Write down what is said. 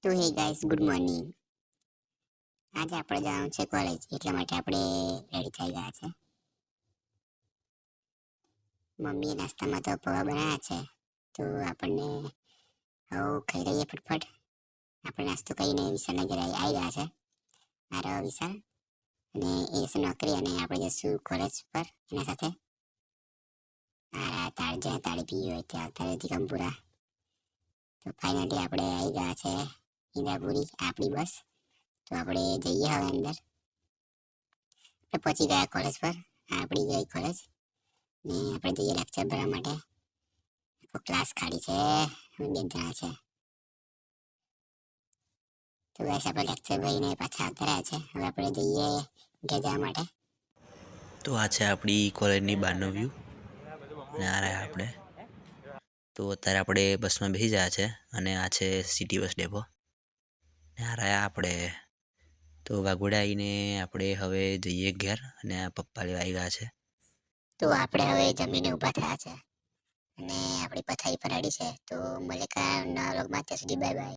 તો હે guys, good morning. આજે આપણે જવાનું છે કોલેજ, એટલા માટે આપણે રેડી થઈ ગયા છે. મમ્મીએ નાસ્તામાં તો પૌવા બનાવ્યા છે, તો આપણને હવે ખાઈ લઈએ ફટફટ. આપણે નાસ્તો કરીને વિશાલના ઘરે આવી ગયા છે. મારો વિશાલ અને એ છે નોકરી, અને આપણે જઈશું કોલેજ પર એના સાથે. જ્યાં તાળી પીવી હોય ત્યાં તાળીથી કંપુરા. તો ફાઇનલી આપણે આવી ગયા છે ઈંદાપુરી, આપણી બસ. તો આપણે જઈએ હવે અંદર. આપણે પહોંચી ગયા કોલેજ પર. આપણી ગઈ કોલેજ ને આપણે જઈએ લેક્ચર ભરવા માટે. આખો ક્લાસ ખાલી છે, અમે 2 જણા છે. તો ગાઈસ, આપણે લેક્ચર ભરીને પાછા આવતા રહ્યા છે. હવે આપણે જઈએ ઘેર જવા માટે. તો આ છે આપણી કોલેજની બહારનો વ્યૂ અને આ રહ્યા આપણે. તો અત્યારે આપણે બસમાં બેસી ગયા છે અને આ છે સિટી બસ ડેપો ને આ રહ્યા આપણે. તો વાઘોડા આવીને આપણે હવે જઈએ ઘેર અને આ પપ્પા લેવા આવી ગયા છે. તો આપણે હવે જમીને ઊભા થયા છે અને આપણી પથારી પલાળી છે. તો મળે નવા વ્લોગમાં, ત્યાં સુધી બાય બાય.